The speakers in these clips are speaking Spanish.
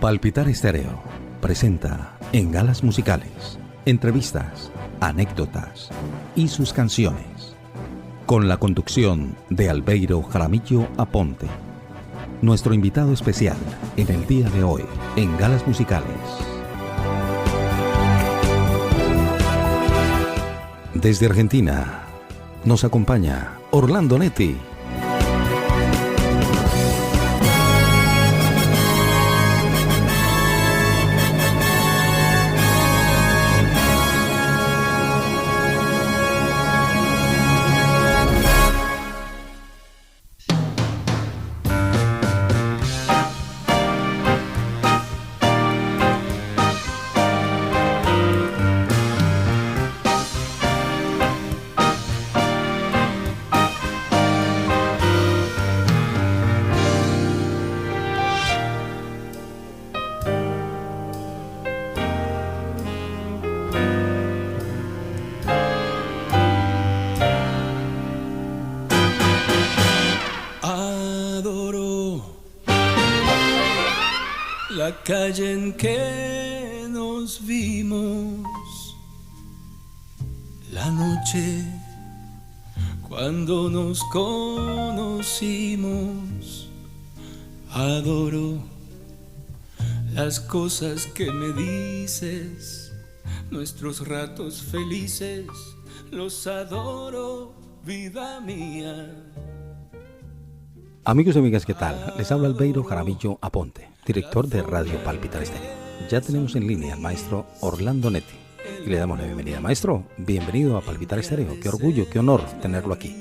Palpitar Estéreo presenta En Galas Musicales, entrevistas, anécdotas y sus canciones, con la conducción de Albeiro Jaramillo Aponte. Nuestro invitado especial en el día de hoy, en Galas Musicales. Desde Argentina, nos acompaña Orlando Netti. La calle en que nos vimos, la noche cuando nos conocimos. Adoro las cosas que me dices, nuestros ratos felices, los adoro, vida mía. Amigos y amigas, ¿qué tal? Les habla Albeiro Jaramillo Aponte, director de Radio Palpitar Estéreo. Ya tenemos en línea al maestro Orlando Netti y le damos la bienvenida. Maestro, bienvenido a Palpitar Estéreo. Qué orgullo, qué honor tenerlo aquí.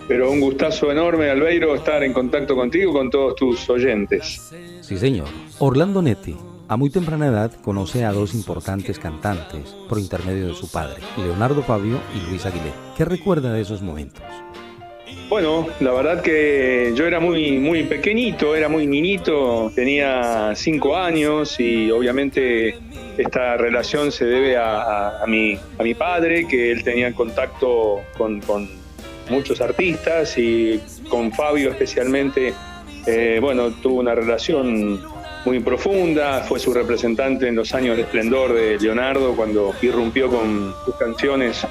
Pero un gustazo enorme, Albeiro, estar en contacto contigo, con todos tus oyentes. Sí, señor. Orlando Netti, a muy temprana edad, conoce a dos importantes cantantes por intermedio de su padre, Leonardo Fabio y Luis Aguilé. ¿Qué recuerda de esos momentos? Bueno, la verdad que yo era muy pequeñito, era muy niñito, tenía 5 años y obviamente esta relación se debe a mi padre, que él tenía contacto con muchos artistas y con Fabio especialmente, tuvo una relación muy profunda, fue su representante en los años de esplendor de Leonardo cuando irrumpió con sus canciones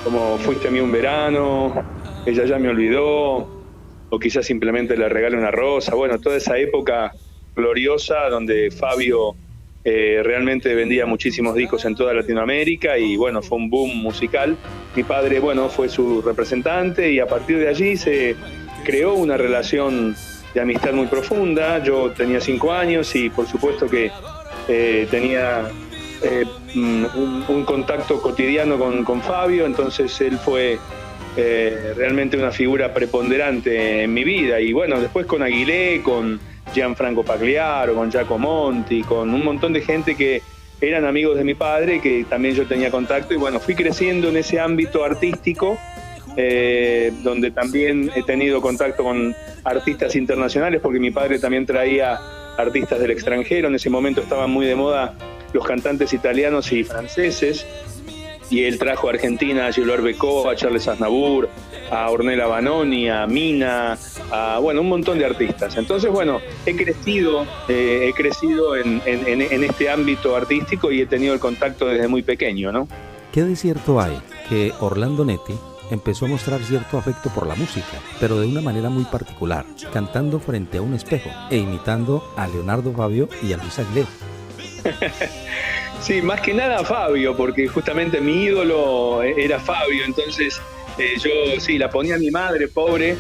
como Fuiste a mí un verano, Ella ya me olvidó, o quizás simplemente le regalé una rosa. Bueno, toda esa época gloriosa donde Fabio realmente vendía muchísimos discos en toda Latinoamérica y bueno, fue un boom musical. Mi padre, bueno, fue su representante y a partir de allí se creó una relación de amistad muy profunda. Yo tenía 5 años y por supuesto que tenía un contacto cotidiano con Fabio, entonces él fue realmente una figura preponderante en mi vida. Y bueno, después con Aguilé, con Gianfranco Pagliaro, con Giacomo Monti, con un montón de gente que eran amigos de mi padre, que también yo tenía contacto. Y bueno, fui creciendo en ese ámbito artístico, donde también he tenido contacto con artistas internacionales, porque mi padre también traía artistas del extranjero. En ese momento estaban muy de moda los cantantes italianos y franceses, y él trajo a Argentina a Gilberto Becó, a Charles Aznavour, a Ornella Vanoni, a Mina, a un montón de artistas. Entonces, bueno, he crecido en este ámbito artístico y he tenido el contacto desde muy pequeño, ¿no? ¿Qué de cierto hay que Orlando Netti empezó a mostrar cierto afecto por la música, pero de una manera muy particular, cantando frente a un espejo e imitando a Leonardo Fabio y a Luis Aguilé? Sí, más que nada Fabio, porque justamente mi ídolo era Fabio, entonces yo sí, la ponía a mi madre, pobre,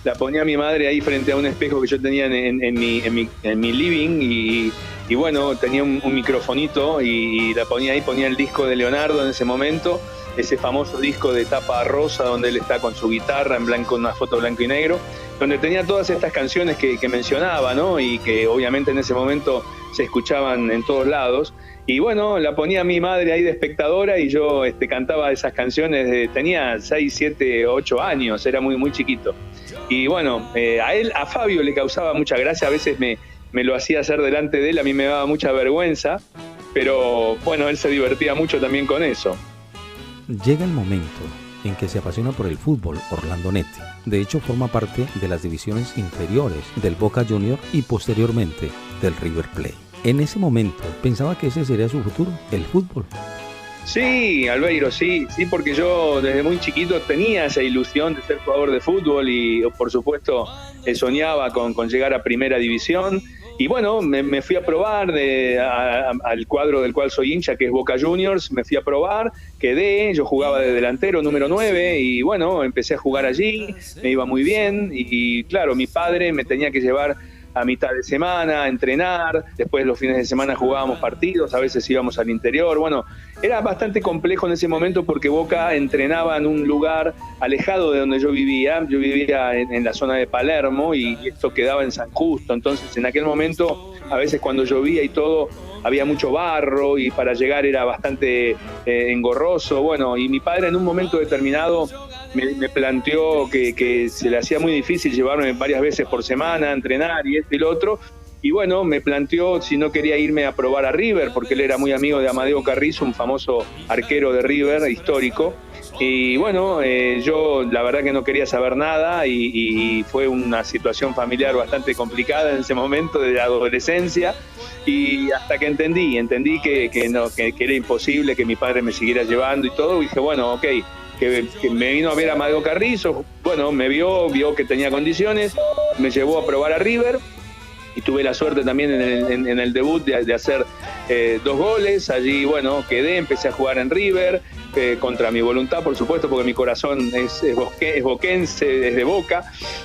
la ponía a mi madre ahí frente a un espejo que yo tenía en mi living y bueno, tenía un microfonito y la ponía ahí, ponía el disco de Leonardo en ese momento, ese famoso disco de tapa rosa donde él está con su guitarra en blanco, una foto blanco y negro, donde tenía todas estas canciones que mencionaba, ¿no? Y que obviamente en ese momento se escuchaban en todos lados. Y bueno, la ponía mi madre ahí de espectadora y yo cantaba esas canciones, tenía 6, 7, 8 años, era muy chiquito. Y bueno, a Fabio le causaba mucha gracia, a veces me lo hacía hacer delante de él, a mí me daba mucha vergüenza, pero bueno, él se divertía mucho también con eso. Llega el momento en que se apasiona por el fútbol Orlando Netti. De hecho, forma parte de las divisiones inferiores del Boca Juniors y posteriormente del River Plate. En ese momento, ¿pensaba que ese sería su futuro, el fútbol? Sí, Albeiro, sí, porque yo desde muy chiquito tenía esa ilusión de ser jugador de fútbol y por supuesto soñaba con llegar a primera división. Y bueno, me fui a probar al cuadro del cual soy hincha, que es Boca Juniors, me fui a probar, quedé, yo jugaba de delantero número 9 y bueno, empecé a jugar allí, me iba muy bien y claro, mi padre me tenía que llevar a mitad de semana, a entrenar, después los fines de semana jugábamos partidos, a veces íbamos al interior, bueno, era bastante complejo en ese momento porque Boca entrenaba en un lugar alejado de donde yo vivía en la zona de Palermo y esto quedaba en San Justo, entonces en aquel momento, a veces cuando llovía y todo, había mucho barro y para llegar era bastante engorroso, bueno, y mi padre en un momento determinado me planteó que se le hacía muy difícil llevarme varias veces por semana a entrenar y esto y lo otro, y bueno, me planteó si no quería irme a probar a River, porque él era muy amigo de Amadeo Carrizo, un famoso arquero de River, histórico, y bueno, yo la verdad que no quería saber nada y fue una situación familiar bastante complicada en ese momento de la adolescencia, y hasta que entendí que era imposible que mi padre me siguiera llevando y todo, y dije, bueno, ok, que me vino a ver a Amadeo Carrizo, bueno, me vio que tenía condiciones, me llevó a probar a River y tuve la suerte también en el debut de hacer 2 goles, allí bueno, quedé, empecé a jugar en River, contra mi voluntad por supuesto, porque mi corazón es boquense, es de Boca,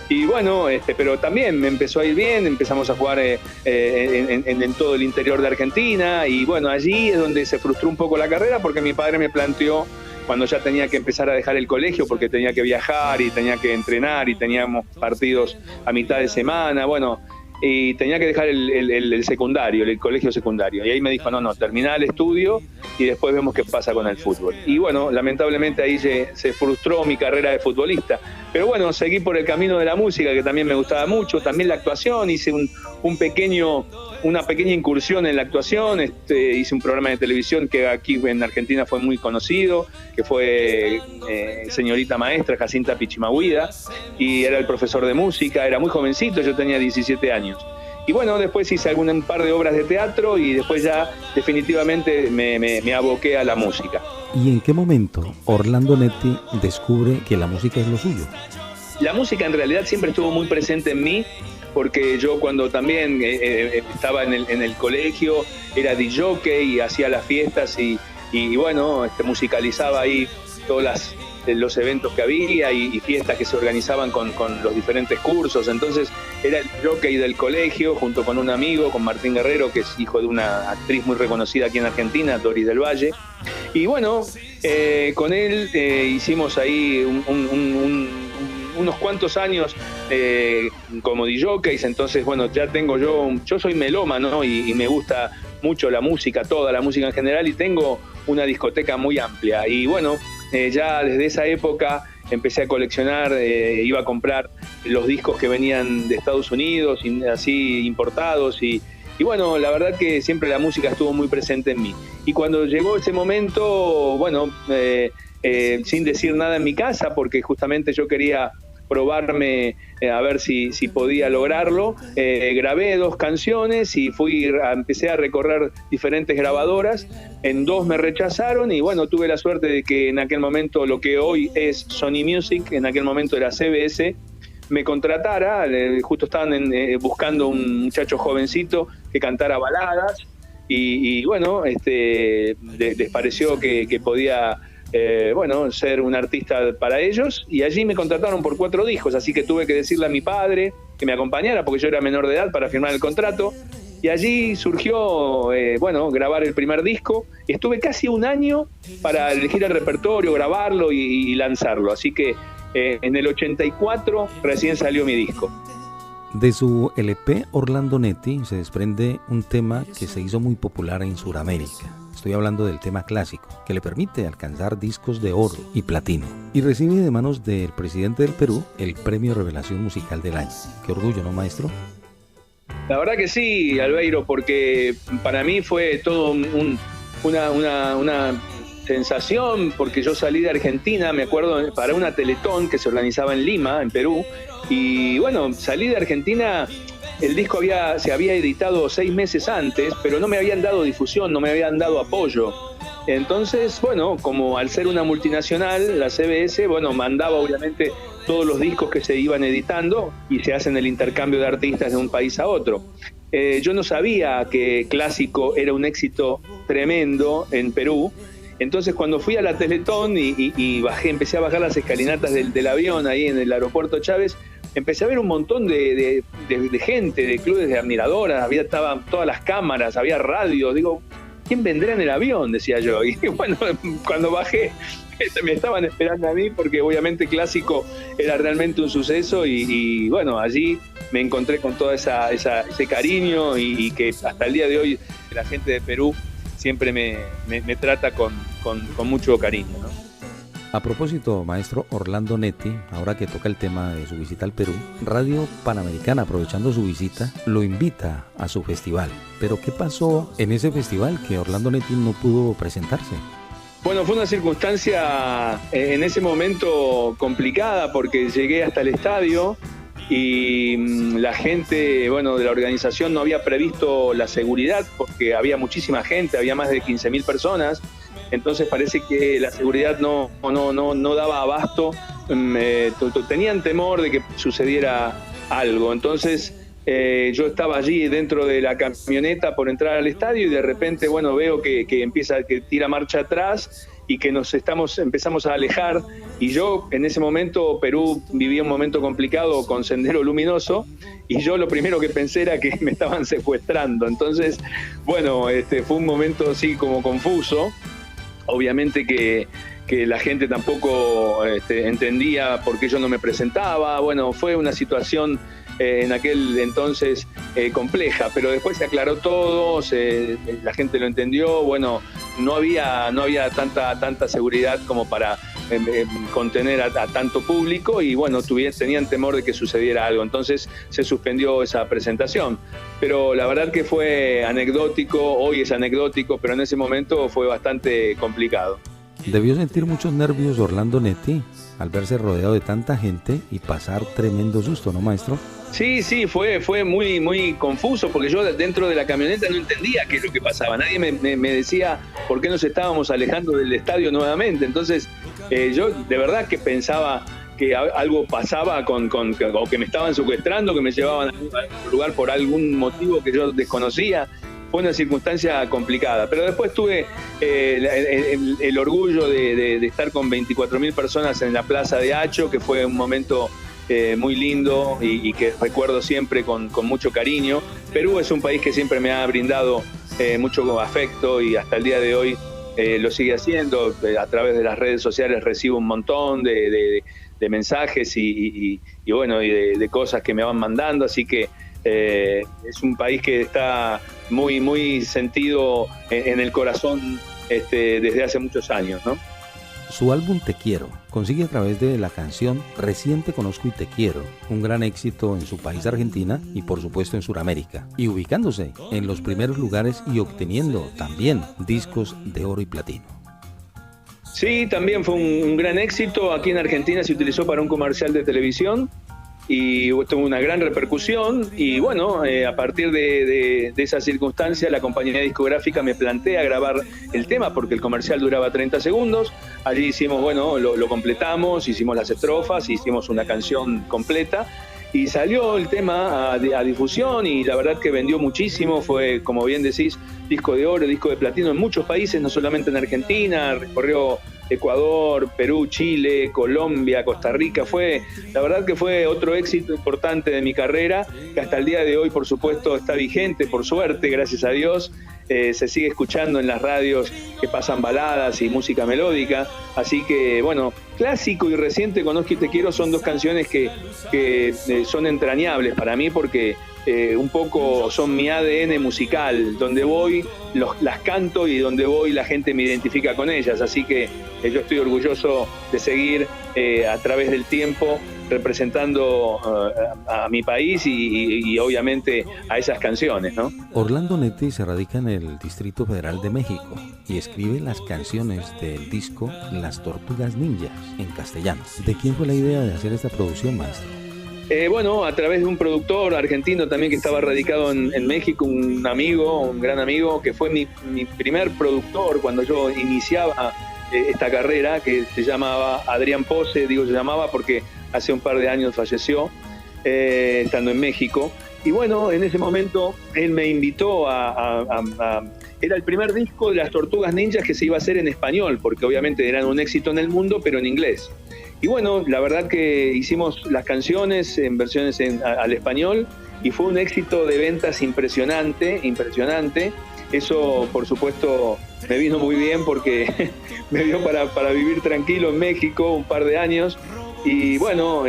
y bueno, pero también me empezó a ir bien, empezamos a jugar en todo el interior de Argentina, y bueno, allí es donde se frustró un poco la carrera, porque mi padre me planteó, cuando ya tenía que empezar a dejar el colegio porque tenía que viajar y tenía que entrenar y teníamos partidos a mitad de semana, bueno, y tenía que dejar el secundario, el colegio secundario. Y ahí me dijo, no, terminá el estudio y después vemos qué pasa con el fútbol. Y bueno, lamentablemente ahí se frustró mi carrera de futbolista. Pero bueno, seguí por el camino de la música, que también me gustaba mucho, también la actuación, hice una pequeña incursión en la actuación, hice un programa de televisión que aquí en Argentina fue muy conocido, que fue Señorita Maestra, Jacinta Pichimahuida, y era el profesor de música, era muy jovencito, yo tenía 17 años. Y bueno, después hice un par de obras de teatro y después ya definitivamente me aboqué a la música. ¿Y en qué momento Orlando Netti descubre que la música es lo suyo? La música en realidad siempre estuvo muy presente en mí, porque yo cuando también estaba en el colegio era DJ y hacía las fiestas y bueno, musicalizaba ahí todos los eventos que había y fiestas que se organizaban con los diferentes cursos. Entonces era el jockey del colegio junto con un amigo, con Martín Guerrero, que es hijo de una actriz muy reconocida aquí en Argentina, Doris del Valle. Y bueno, con él hicimos ahí unos cuantos años como DJs, entonces bueno, ya tengo yo soy melómano y me gusta mucho la música, toda la música en general, y tengo una discoteca muy amplia. Y bueno, ya desde esa época empecé a coleccionar, iba a comprar los discos que venían de Estados Unidos, así importados, y bueno, la verdad que siempre la música estuvo muy presente en mí. Y cuando llegó ese momento, bueno, sin decir nada en mi casa, porque justamente yo quería probarme a ver si podía lograrlo, grabé 2 canciones y empecé a recorrer diferentes grabadoras. En 2 me rechazaron y bueno, tuve la suerte de que en aquel momento lo que hoy es Sony Music, en aquel momento era CBS, me contratara. Justo estaban buscando un muchacho jovencito que cantara baladas y bueno, les pareció que podía ser un artista para ellos, y allí me contrataron por 4 discos, así que tuve que decirle a mi padre que me acompañara porque yo era menor de edad para firmar el contrato, y allí surgió grabar el primer disco. Estuve casi un año para elegir el repertorio, grabarlo y lanzarlo, así que en el 84 recién salió mi disco. De su LP Orlando Netti se desprende un tema que se hizo muy popular en Sudamérica. Estoy hablando del tema clásico, que le permite alcanzar discos de oro y platino. Y recibe de manos del presidente del Perú el Premio Revelación Musical del Año. Qué orgullo, ¿no, maestro? La verdad que sí, Albeiro, porque para mí fue todo una sensación, porque yo salí de Argentina, me acuerdo, para una Teletón que se organizaba en Lima, en Perú, y bueno, salí de Argentina el disco se había editado 6 meses antes, pero no me habían dado difusión, no me habían dado apoyo. Entonces, bueno, como al ser una multinacional, la CBS, bueno, mandaba obviamente todos los discos que se iban editando y se hacen el intercambio de artistas de un país a otro. Yo no sabía que Clásico era un éxito tremendo en Perú. Entonces, cuando fui a la Teletón y empecé a bajar las escalinatas del avión ahí en el aeropuerto Chávez, empecé a ver un montón de gente, de clubes de admiradoras, estaban todas las cámaras, había radio. Digo, ¿quién vendrá en el avión?, decía yo. Y bueno, cuando bajé, me estaban esperando a mí porque obviamente Clásico era realmente un suceso y bueno, allí me encontré con todo ese cariño y que hasta el día de hoy la gente de Perú siempre me trata con mucho cariño, ¿no? A propósito, maestro Orlando Netti, ahora que toca el tema de su visita al Perú, Radio Panamericana, aprovechando su visita, lo invita a su festival. Pero ¿qué pasó en ese festival que Orlando Netti no pudo presentarse? Bueno, fue una circunstancia en ese momento complicada porque llegué hasta el estadio y la gente, bueno, de la organización no había previsto la seguridad porque había muchísima gente, había más de 15.000 personas. Entonces parece que la seguridad no daba abasto, tenían temor de que sucediera algo. Entonces yo estaba allí dentro de la camioneta por entrar al estadio y de repente, bueno, veo que tira marcha atrás y que empezamos a alejar. Y yo en ese momento, Perú vivía un momento complicado con Sendero Luminoso y yo lo primero que pensé era que me estaban secuestrando. Entonces, bueno, fue un momento así como confuso. Obviamente que la gente tampoco entendía por qué yo no me presentaba. Bueno, fue una situación en aquel entonces compleja, pero después se aclaró todo, la gente lo entendió. Bueno, no había tanta seguridad como para contener a tanto público y bueno, tenían temor de que sucediera algo. Entonces se suspendió esa presentación. Pero la verdad que fue anecdótico, hoy es anecdótico, pero en ese momento fue bastante complicado. Debió sentir muchos nervios Orlando Netti al verse rodeado de tanta gente y pasar tremendo susto, ¿no, maestro? Sí, fue muy, muy confuso porque yo dentro de la camioneta no entendía qué es lo que pasaba. Nadie me decía por qué nos estábamos alejando del estadio nuevamente. Entonces yo de verdad que pensaba que algo pasaba o que me estaban secuestrando, que me llevaban a algún lugar por algún motivo que yo desconocía. Fue una circunstancia complicada, pero después tuve el orgullo de estar con 24.000 personas en la Plaza de Hacho, que fue un momento muy lindo y que recuerdo siempre con mucho cariño. Perú es un país que siempre me ha brindado mucho afecto y hasta el día de hoy lo sigue haciendo. A través de las redes sociales recibo un montón de mensajes y de cosas que me van mandando, así que es un país que está muy, muy sentido en el corazón desde hace muchos años, ¿no? Su álbum Te Quiero consigue a través de la canción Recién te conozco y te quiero, un gran éxito en su país Argentina y por supuesto en Sudamérica, y ubicándose en los primeros lugares y obteniendo también discos de oro y platino. Sí, también fue un gran éxito. Aquí en Argentina se utilizó para un comercial de televisión y tuvo una gran repercusión y bueno, a partir de esa circunstancia la compañía discográfica me plantea grabar el tema porque el comercial duraba 30 segundos. Allí hicimos, lo completamos, hicimos las estrofas, hicimos una canción completa y salió el tema a difusión y la verdad que vendió muchísimo. Fue, como bien decís, disco de oro, disco de platino en muchos países, no solamente en Argentina, recorrió Ecuador, Perú, Chile, Colombia, Costa Rica. La verdad que fue otro éxito importante de mi carrera, que hasta el día de hoy, por supuesto, está vigente, por suerte, gracias a Dios. Se sigue escuchando en las radios que pasan baladas y música melódica. Así que, Clásico y Recién te conozco y te quiero son dos canciones que son entrañables para mí porque un poco son mi ADN musical. Donde voy las canto y donde voy la gente me identifica con ellas, así que yo estoy orgulloso de seguir a través del tiempo representando a mi país y obviamente a esas canciones, ¿no? Orlando Netti se radica en el Distrito Federal de México y escribe las canciones del disco Las Tortugas Ninjas en castellano. ¿De quién fue la idea de hacer esta producción, maestro? Bueno, a través de un productor argentino también que estaba radicado en México, un amigo, un gran amigo, que fue mi primer productor cuando yo iniciaba esta carrera, que se llamaba Adrián Pose, digo se llamaba porque hace un par de años falleció, estando en México. Y bueno, en ese momento él me invitó era el primer disco de las Tortugas Ninjas que se iba a hacer en español, porque obviamente eran un éxito en el mundo, pero en inglés. Y bueno, la verdad que hicimos las canciones en versiones al español y fue un éxito de ventas impresionante. Eso, por supuesto, me vino muy bien porque me dio para vivir tranquilo en México un par de años. Y bueno,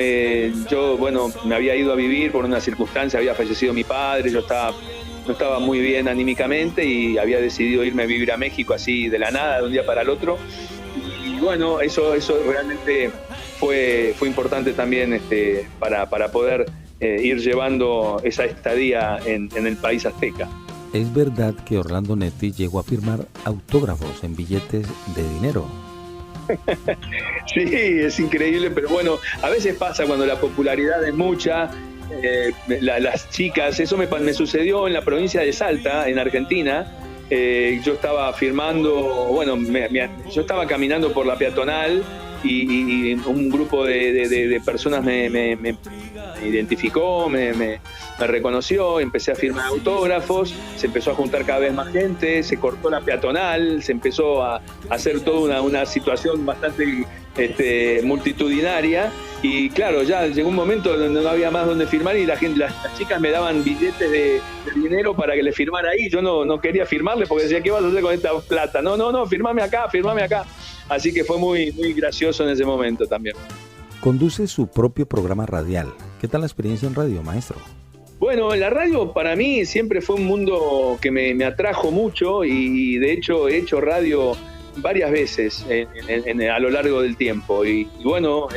yo me había ido a vivir por una circunstancia, había fallecido mi padre, yo no estaba muy bien anímicamente y había decidido irme a vivir a México así de la nada, de un día para el otro. Y bueno, eso realmente fue importante también para poder ir llevando esa estadía en el país azteca. ¿Es verdad que Orlando Netti llegó a firmar autógrafos en billetes de dinero? Sí, es increíble, pero bueno, a veces pasa cuando la popularidad es mucha, las chicas, eso me sucedió en la provincia de Salta, en Argentina. Yo estaba firmando, yo estaba caminando por la peatonal y un grupo de personas me identificó, me reconoció, empecé a firmar autógrafos, se empezó a juntar cada vez más gente, se cortó la peatonal, se empezó a hacer toda una situación bastante multitudinaria y claro, ya llegó un momento donde no había más donde firmar y las chicas me daban billetes de dinero para que le firmara ahí. Yo no quería firmarle porque decía, ¿qué vas a hacer con esta plata? No, firmame acá. Así que fue muy, muy gracioso en ese momento también. Conduce su propio programa radial. ¿Qué tal la experiencia en radio, maestro? Bueno, la radio para mí siempre fue un mundo que me atrajo mucho y de hecho he hecho radio varias veces a lo largo del tiempo. Y bueno,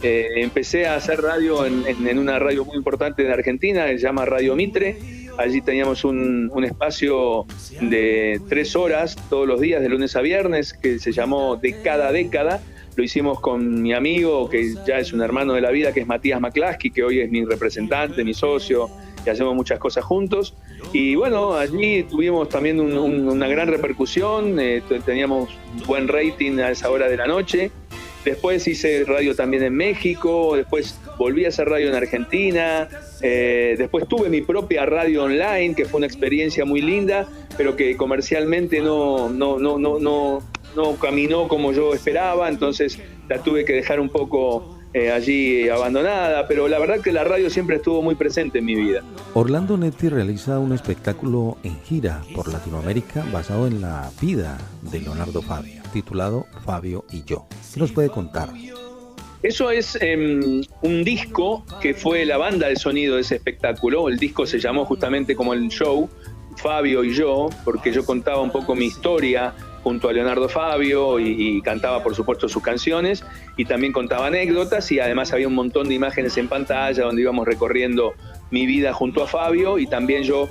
empecé a hacer radio en una radio muy importante de Argentina, que se llama Radio Mitre. Allí teníamos un espacio de 3 horas todos los días, de lunes a viernes, que se llamó De Cada Década. Lo hicimos con mi amigo, que ya es un hermano de la vida, que es Matías McCluskey, que hoy es mi representante, mi socio, y hacemos muchas cosas juntos. Y bueno, allí tuvimos también una gran repercusión, teníamos buen rating a esa hora de la noche. Después hice radio también en México, después volví a hacer radio en Argentina, después tuve mi propia radio online, que fue una experiencia muy linda, pero que comercialmente no caminó como yo esperaba, entonces la tuve que dejar un poco allí abandonada, pero la verdad que la radio siempre estuvo muy presente en mi vida. Orlando Netti realiza un espectáculo en gira por Latinoamérica basado en la vida de Leonardo Fabio, titulado Fabio y yo. ¿Qué nos puede contar? Eso es un disco que fue la banda de sonido de ese espectáculo. El disco se llamó justamente como el show, Fabio y yo, porque yo contaba un poco mi historia junto a Leonardo Fabio y cantaba por supuesto sus canciones y también contaba anécdotas y además había un montón de imágenes en pantalla donde íbamos recorriendo mi vida junto a Fabio y también yo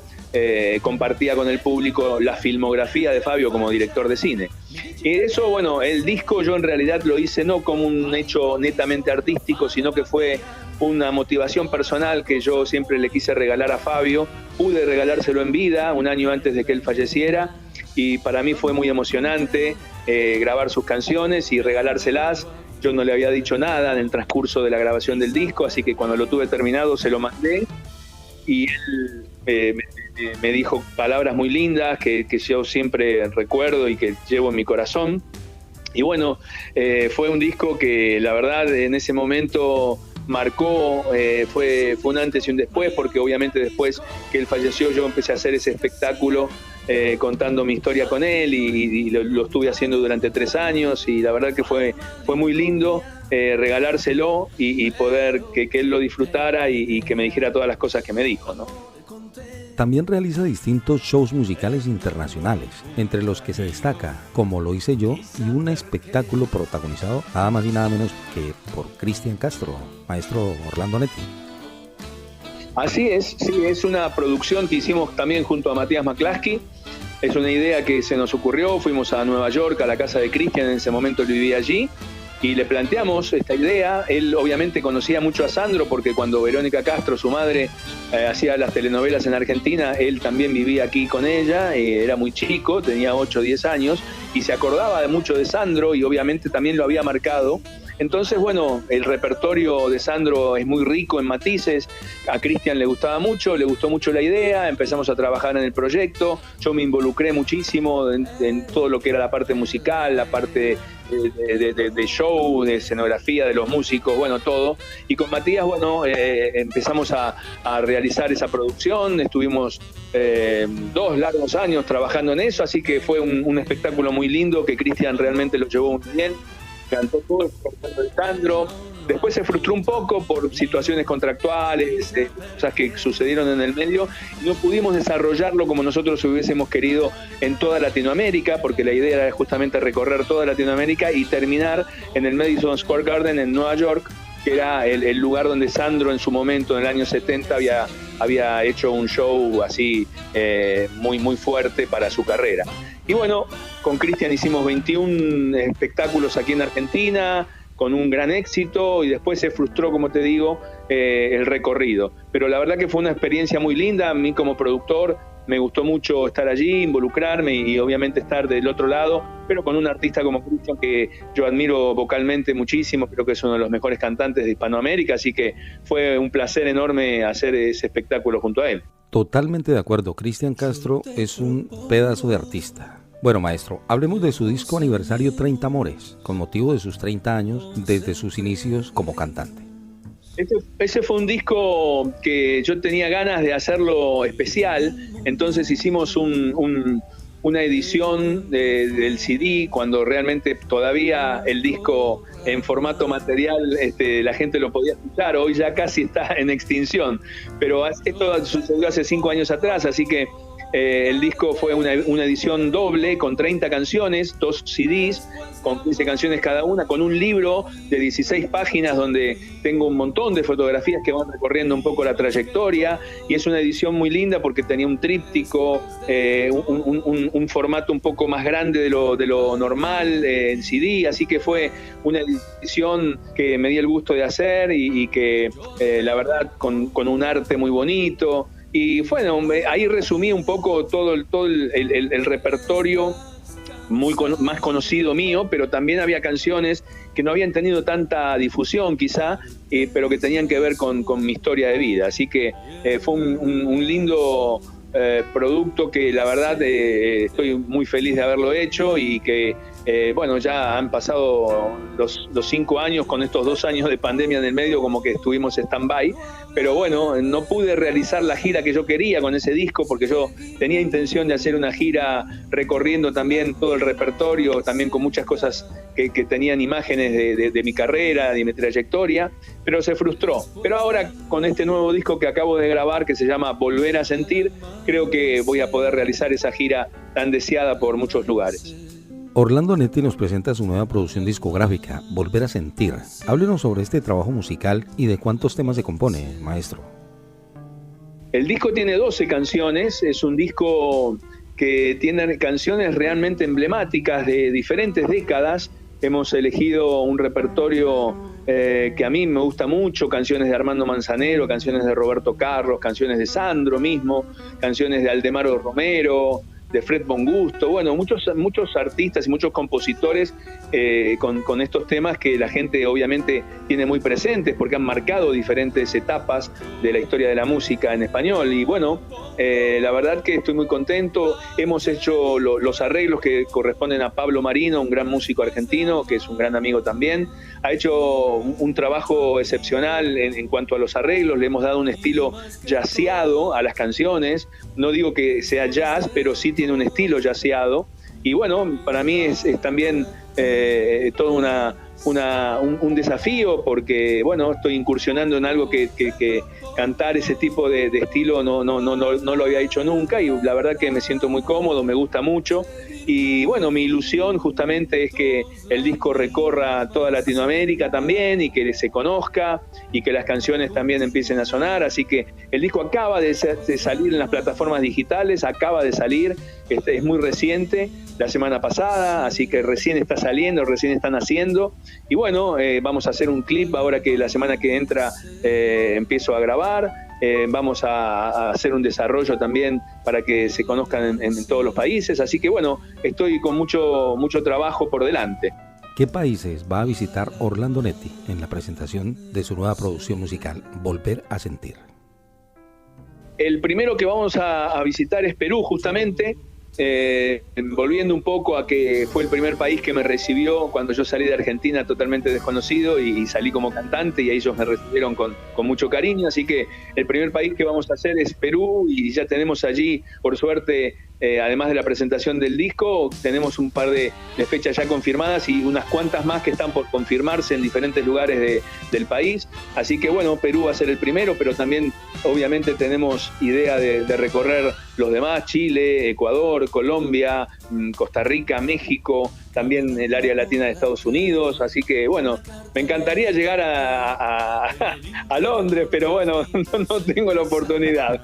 compartía con el público la filmografía de Fabio como director de cine. Y eso, bueno, el disco yo en realidad lo hice no como un hecho netamente artístico, sino que fue una motivación personal que yo siempre le quise regalar a Fabio. Pude regalárselo en vida, un año antes de que él falleciera, y para mí fue muy emocionante grabar sus canciones y regalárselas. Yo no le había dicho nada en el transcurso de la grabación del disco, así que cuando lo tuve terminado se lo mandé y él me dijo palabras muy lindas que yo siempre recuerdo y que llevo en mi corazón. Y bueno, fue un disco que la verdad en ese momento marcó, fue un antes y un después, porque obviamente después que él falleció yo empecé a hacer ese espectáculo contando mi historia con él y lo estuve haciendo durante 3 años y la verdad que fue muy lindo regalárselo y poder que él lo disfrutara y que me dijera todas las cosas que me dijo, ¿no? También realiza distintos shows musicales internacionales, entre los que se destaca Como lo hice yo y un espectáculo protagonizado nada más y nada menos que por Cristian Castro, maestro Orlando Netti. Así es, sí, es una producción que hicimos también junto a Matías McCluskey. Es una idea que se nos ocurrió, fuimos a Nueva York, a la casa de Cristian, en ese momento él vivía allí, y le planteamos esta idea. Él obviamente conocía mucho a Sandro porque cuando Verónica Castro, su madre, hacía las telenovelas en Argentina, él también vivía aquí con ella, era muy chico, tenía 8 o 10 años, y se acordaba mucho de Sandro y obviamente también lo había marcado. Entonces, bueno, el repertorio de Sandro es muy rico en matices, a Cristian le gustó mucho la idea, empezamos a trabajar en el proyecto, yo me involucré muchísimo en todo lo que era la parte musical, la parte de show, de escenografía de los músicos, bueno, todo. Y con Matías, bueno, empezamos a realizar esa producción, estuvimos 2 largos años trabajando en eso, así que fue un espectáculo muy lindo que Cristian realmente lo llevó muy bien. Cantó todo el concierto de Sandro. Después se frustró un poco por situaciones contractuales, cosas que sucedieron en el medio, y no pudimos desarrollarlo como nosotros hubiésemos querido en toda Latinoamérica, porque la idea era justamente recorrer toda Latinoamérica y terminar en el Madison Square Garden en Nueva York, que era el lugar donde Sandro en su momento, en el año 70, había hecho un show así muy, muy fuerte para su carrera. Y bueno, con Cristian hicimos 21 espectáculos aquí en Argentina, con un gran éxito, y después se frustró, como te digo, el recorrido. Pero la verdad que fue una experiencia muy linda. A mí como productor me gustó mucho estar allí, involucrarme y obviamente estar del otro lado, pero con un artista como Cristian que yo admiro vocalmente muchísimo, creo que es uno de los mejores cantantes de Hispanoamérica, así que fue un placer enorme hacer ese espectáculo junto a él. Totalmente de acuerdo, Cristian Castro es un pedazo de artista. Bueno, maestro, hablemos de su disco Aniversario 30 Amores, con motivo de sus 30 años desde sus inicios como cantante. Ese fue un disco que yo tenía ganas de hacerlo especial, entonces hicimos una edición del CD cuando realmente todavía el disco en formato material la gente lo podía escuchar. Hoy ya casi está en extinción, pero esto sucedió hace 5 años atrás, así que el disco fue una edición doble con 30 canciones, 2 CDs, con 15 canciones cada una, con un libro de 16 páginas donde tengo un montón de fotografías que van recorriendo un poco la trayectoria, y es una edición muy linda porque tenía un tríptico, un formato un poco más grande de lo normal en CD, así que fue una edición que me di el gusto de hacer y que la verdad con un arte muy bonito. Y bueno, ahí resumí un poco todo el repertorio más conocido mío, pero también había canciones que no habían tenido tanta difusión quizá, pero que tenían que ver con mi historia de vida. Así que fue un lindo producto que la verdad estoy muy feliz de haberlo hecho, y que bueno, ya han pasado los 5 años, con estos 2 años de pandemia en el medio, como que estuvimos stand-by, pero bueno, no pude realizar la gira que yo quería con ese disco, porque yo tenía intención de hacer una gira recorriendo también todo el repertorio, también con muchas cosas que tenían imágenes de mi carrera, de mi trayectoria, pero se frustró. Pero ahora con este nuevo disco que acabo de grabar, que se llama Volver a Sentir, creo que voy a poder realizar esa gira tan deseada por muchos lugares. Orlando Netti nos presenta su nueva producción discográfica, Volver a Sentir. Háblenos sobre este trabajo musical y de cuántos temas se compone, maestro. El disco tiene 12 canciones, es un disco que tiene canciones realmente emblemáticas de diferentes décadas. Hemos elegido un repertorio que a mí me gusta mucho, canciones de Armando Manzanero, canciones de Roberto Carlos, canciones de Sandro mismo, canciones de Aldemaro Romero, de Fred Bongusto, bueno, muchos artistas y muchos compositores con estos temas que la gente obviamente tiene muy presentes porque han marcado diferentes etapas de la historia de la música en español. Y bueno, la verdad que estoy muy contento. Hemos hecho los arreglos que corresponden a Pablo Marino, un gran músico argentino, que es un gran amigo también. Ha hecho un trabajo excepcional en cuanto a los arreglos, le hemos dado un estilo jazzeado a las canciones. No digo que sea jazz, pero sí tiene un estilo jazzeado. Y bueno, para mí es también todo un desafío, porque bueno, estoy incursionando en algo que cantar ese tipo de estilo no lo había hecho nunca, y la verdad que me siento muy cómodo, me gusta mucho. Y bueno, mi ilusión justamente es que el disco recorra toda Latinoamérica también, y que se conozca, y que las canciones también empiecen a sonar. Así que el disco acaba de salir en las plataformas digitales, acaba de salir. es muy reciente, la semana pasada, así que recién está saliendo, recién están haciendo. Y bueno, vamos a hacer un clip ahora que la semana que entra empiezo a grabar. Vamos a hacer un desarrollo también para que se conozcan en todos los países. Así que bueno, estoy con mucho trabajo por delante. ¿Qué países va a visitar Orlando Netti en la presentación de su nueva producción musical, Volver a Sentir? El primero que vamos a visitar es Perú, justamente, volviendo un poco a que fue el primer país que me recibió cuando yo salí de Argentina totalmente desconocido y salí como cantante, y ellos me recibieron con mucho cariño. Así que el primer país que vamos a hacer es Perú, y ya tenemos allí, por suerte, además de la presentación del disco, tenemos un par de fechas ya confirmadas y unas cuantas más que están por confirmarse en diferentes lugares del país. Así que bueno, Perú va a ser el primero, pero también obviamente tenemos idea de recorrer los demás: Chile, Ecuador, Colombia, Costa Rica, México, también el área latina de Estados Unidos. Así que bueno, me encantaría llegar a Londres, pero bueno, no tengo la oportunidad.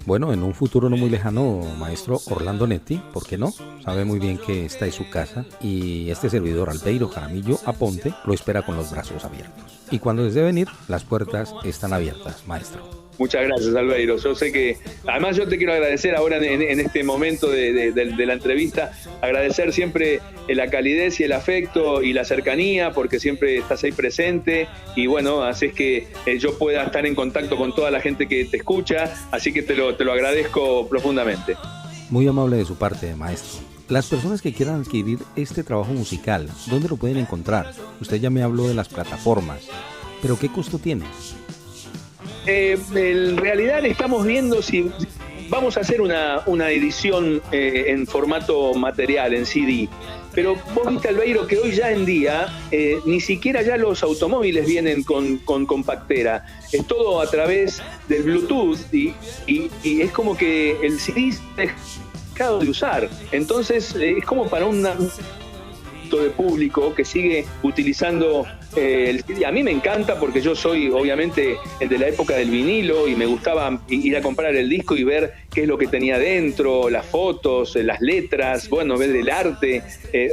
Bueno, en un futuro no muy lejano, maestro Orlando Netti, ¿por qué no? Sabe muy bien que esta es su casa, y este servidor, Albeiro Jaramillo Aponte, lo espera con los brazos abiertos. Y cuando desee venir, las puertas están abiertas, maestro. Muchas gracias, Albeiro. Yo sé que, además, yo te quiero agradecer ahora en este momento de la entrevista, agradecer siempre la calidez y el afecto y la cercanía, porque siempre estás ahí presente, y bueno, haces que yo pueda estar en contacto con toda la gente que te escucha, así que te lo agradezco profundamente. Muy amable de su parte, maestro. Las personas que quieran adquirir este trabajo musical, ¿dónde lo pueden encontrar? Usted ya me habló de las plataformas, pero ¿qué costo tiene? En realidad estamos viendo si vamos a hacer una edición en formato material, en CD. Pero vos viste, Albeiro, que hoy ya en día ni siquiera ya los automóviles vienen con compactera. Es todo a través del Bluetooth, y es como que el CD está dejado de usar. Entonces es como para un de público que sigue utilizando el CD. A mí me encanta, porque yo soy obviamente el de la época del vinilo, y me gustaba ir a comprar el disco y ver qué es lo que tenía dentro, las fotos, las letras, bueno, ver el arte.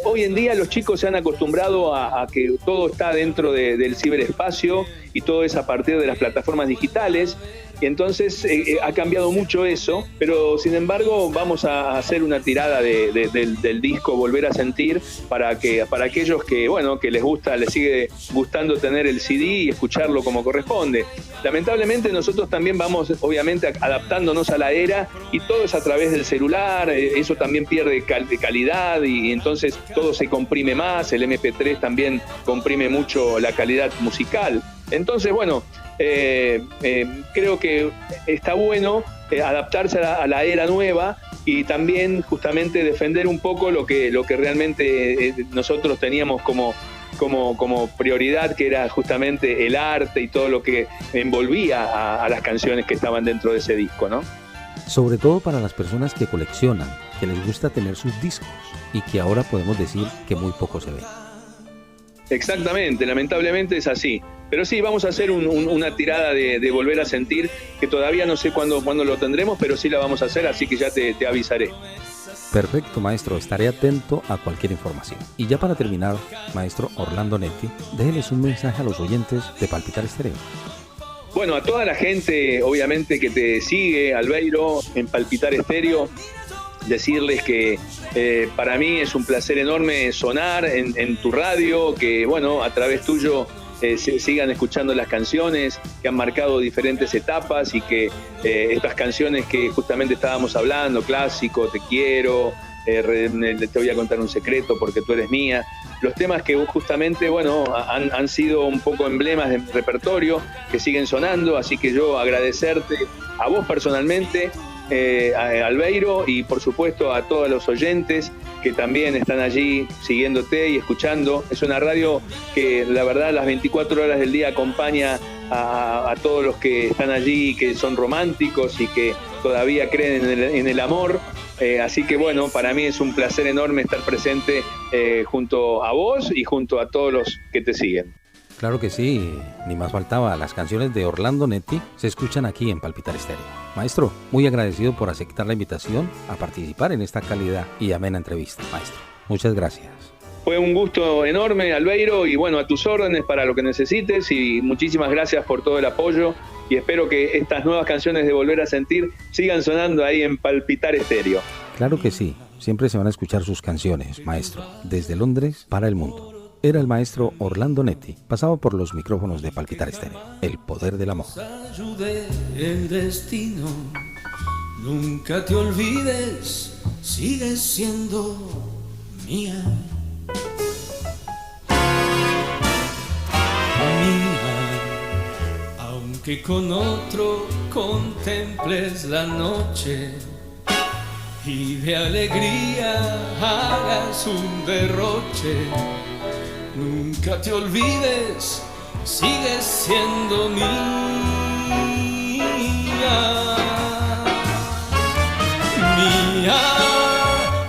Hoy en día los chicos se han acostumbrado a que todo está dentro del ciberespacio, y todo es a partir de las plataformas digitales. Y entonces ha cambiado mucho eso, pero sin embargo vamos a hacer una tirada del disco Volver a Sentir, para aquellos que, bueno, que les sigue gustando tener el CD y escucharlo como corresponde. Lamentablemente nosotros también vamos, obviamente, adaptándonos a la era, y todo es a través del celular. Eso también pierde calidad, y entonces todo se comprime más. El MP3 también comprime mucho la calidad musical. Entonces, bueno, creo que está bueno adaptarse a la era nueva, y también justamente defender un poco lo que realmente nosotros teníamos como prioridad, que era justamente el arte y todo lo que envolvía a las canciones que estaban dentro de ese disco, ¿no? Sobre todo para las personas que coleccionan, que les gusta tener sus discos, y que ahora podemos decir que muy poco se ven. Exactamente, lamentablemente es así. Pero sí, vamos a hacer una tirada de Volver a Sentir, que todavía no sé cuándo lo tendremos, pero sí la vamos a hacer, así que ya te avisaré. Perfecto, maestro, estaré atento a cualquier información. Y ya para terminar, maestro Orlando Netti, déjenles un mensaje a los oyentes de Palpitar Estéreo. Bueno, a toda la gente, obviamente, que te sigue, Albeiro, en Palpitar Estéreo, decirles que para mí es un placer enorme sonar en tu radio, que bueno, a través tuyo sigan escuchando las canciones que han marcado diferentes etapas, y que estas canciones que justamente estábamos hablando, Clásico, Te Quiero, Te Voy a Contar un Secreto porque tú eres mía, los temas que justamente, bueno, han sido un poco emblemas de repertorio que siguen sonando. Así que yo agradecerte a vos personalmente, a Albeiro, y por supuesto a todos los oyentes que también están allí siguiéndote y escuchando. Es una radio que la verdad las 24 horas del día acompaña a todos los que están allí, que son románticos y que todavía creen en el amor. Así que bueno, para mí es un placer enorme estar presente junto a vos y junto a todos los que te siguen. Claro que sí, ni más faltaba. Las canciones de Orlando Netti se escuchan aquí en Palpitar Estéreo. Maestro, muy agradecido por aceptar la invitación a participar en esta cálida y amena entrevista, maestro. Muchas gracias. Fue un gusto enorme, Albeiro, y bueno, a tus órdenes para lo que necesites, y muchísimas gracias por todo el apoyo, y espero que estas nuevas canciones de Volver a Sentir sigan sonando ahí en Palpitar Estéreo. Claro que sí, siempre se van a escuchar sus canciones, maestro, desde Londres para el mundo. Era el maestro Orlando Netti, pasado por los micrófonos de Palpitar Estéreo. El poder del amor. Ayude el destino, nunca te olvides, sigues siendo mía. Mía, aunque con otro contemples la noche y de alegría hagas un derroche. Nunca te olvides, sigues siendo mía. Mía,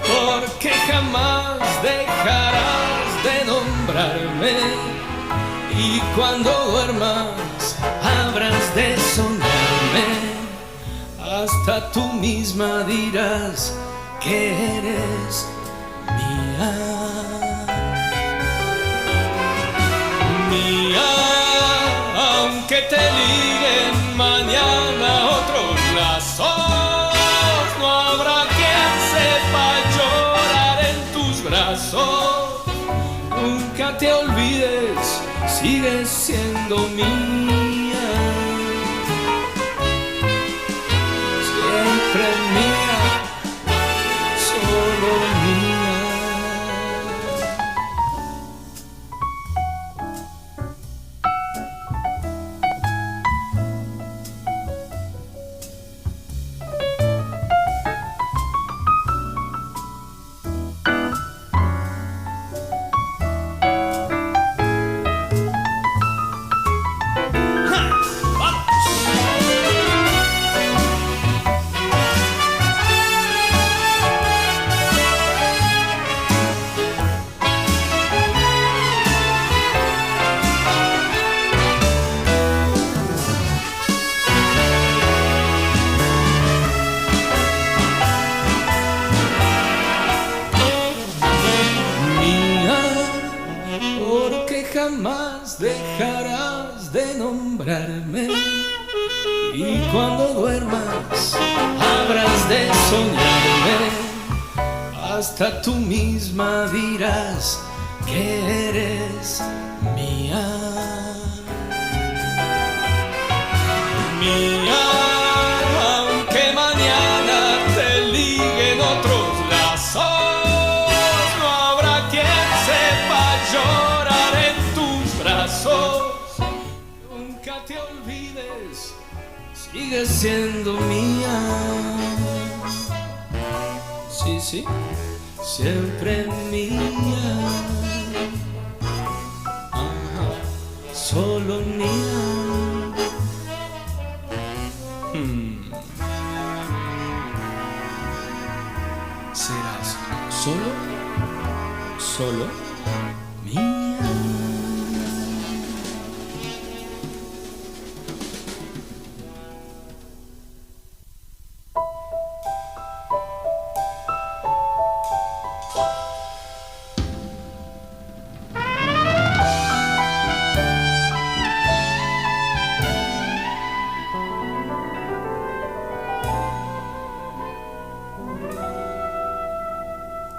porque jamás dejarás de nombrarme. Y cuando duermas, habrás de soñarme. Hasta tú misma dirás que eres mía. Mía, aunque te liguen mañana otros lazos, no habrá quien sepa llorar en tus brazos. Nunca te olvides, sigues siendo mía. Siempre mía, solo mía. Jamás dejarás de nombrarme y cuando duermas habrás de soñarme. Hasta tú misma dirás que eres mía. Mía, aunque mañana te liguen otros lazos, no habrá quien sepa llorar en tus brazos. Nunca te olvides, sigues siendo mía. Sí, sí, siempre mía. Ajá, solo mía. Serás solo mía.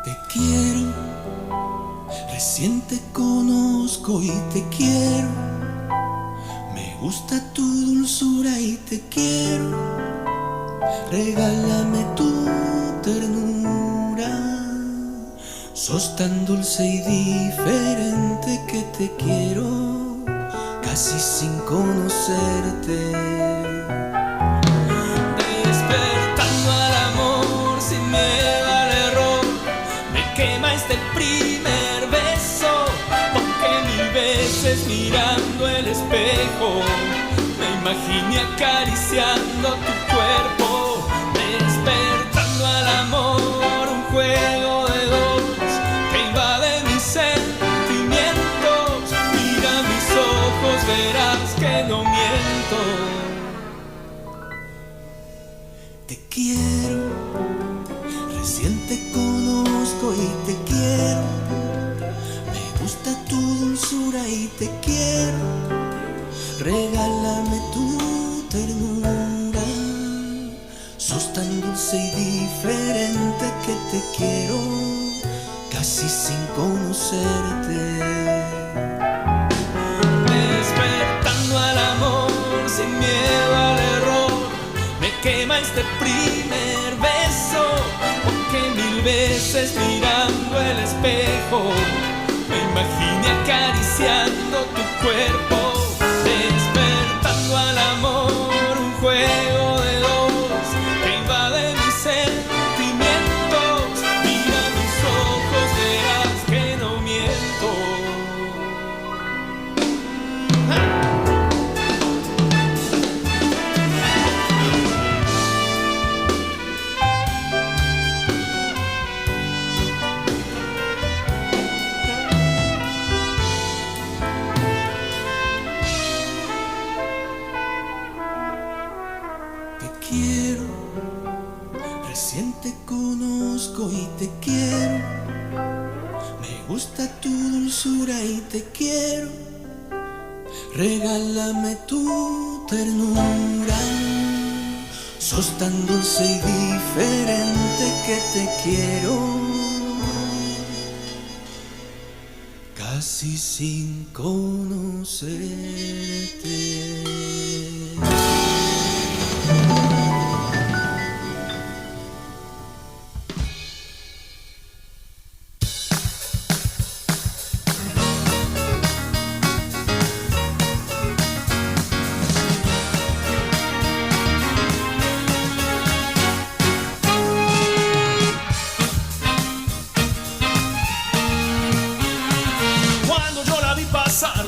Te quiero, recién te conozco y te quiero. Me gusta tu dulzura y te quiero. Regálame tu ternura. Sos tan dulce y diferente que te quiero, casi sin conocerte. Despertando al amor sin miedo al error. Me quema este primer beso, porque mil veces mirando el espejo me imaginé acariciando tu cuerpo. Despertando al amor, un juego de dos que invade mis sentimientos. Mira mis ojos te quiero, casi sin conocerte. Despertando al amor, sin miedo al error, me quema este primer beso, porque 1000 veces mirando el espejo me imaginé acariciando tu cuerpo. Despertando al amor, un juego de dos que invade mis sentimientos. Mira mis ojos, verás que no miento. Y te quiero, me gusta tu dulzura y te quiero, regálame tu ternura, sos tan dulce y diferente que te quiero, casi sin conocerte.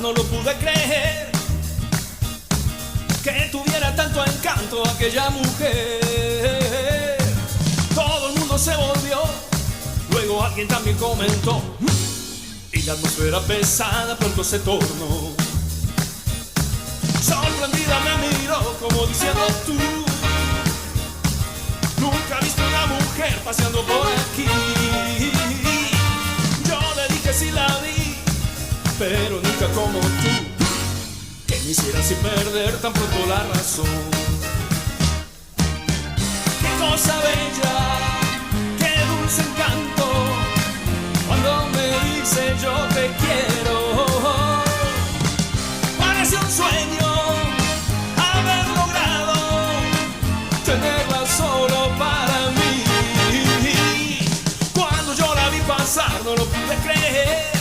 No lo pude creer, que tuviera tanto encanto aquella mujer. Todo el mundo se volvió, luego alguien también comentó, y la atmósfera pesada pronto se tornó. Sorprendida me miró como diciendo tú, nunca he visto una mujer paseando por aquí. Yo le dije sí la vi, pero nunca como tú, que me hiciera sin perder tan pronto la razón. Qué cosa bella, qué dulce encanto, cuando me dice yo te quiero. Parece un sueño haber logrado tenerla solo para mí. Cuando yo la vi pasar no lo pude creer,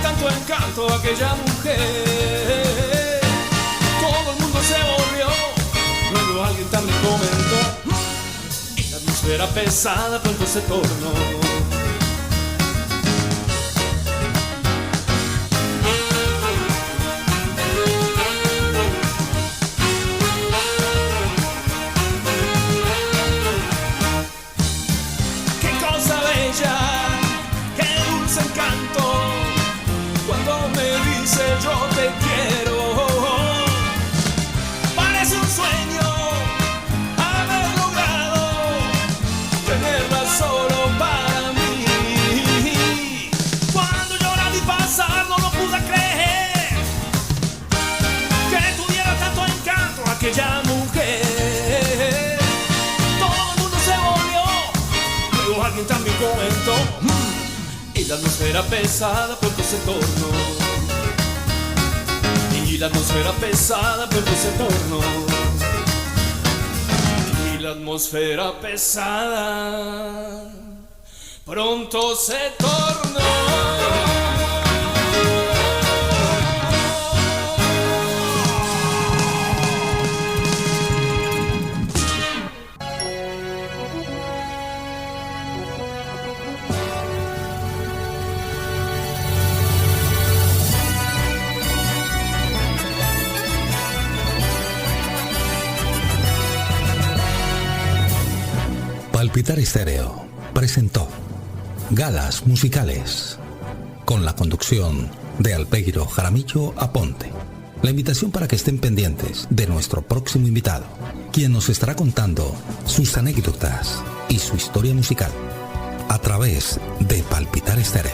tanto encanto aquella mujer. Todo el mundo se volvió, luego alguien también comentó, y la atmósfera pesada pronto se tornó. Qué cosa bella, qué dulce encanto, cuando me dice yo te quiero. Parece un sueño haber logrado tenerla solo para mí. Cuando yo la vi pasar no lo pude creer, que tuviera tanto encanto aquella mujer. Todo el mundo se volvió, luego alguien también comentó, y la atmósfera pesada pronto se tornó. Y la atmósfera pesada pronto se tornó. Y la atmósfera pesada pronto se tornó. Palpitar Estéreo presentó Galas Musicales, con la conducción de Albeiro Jaramillo Aponte. La invitación para que estén pendientes de nuestro próximo invitado, quien nos estará contando sus anécdotas y su historia musical a través de Palpitar Estéreo.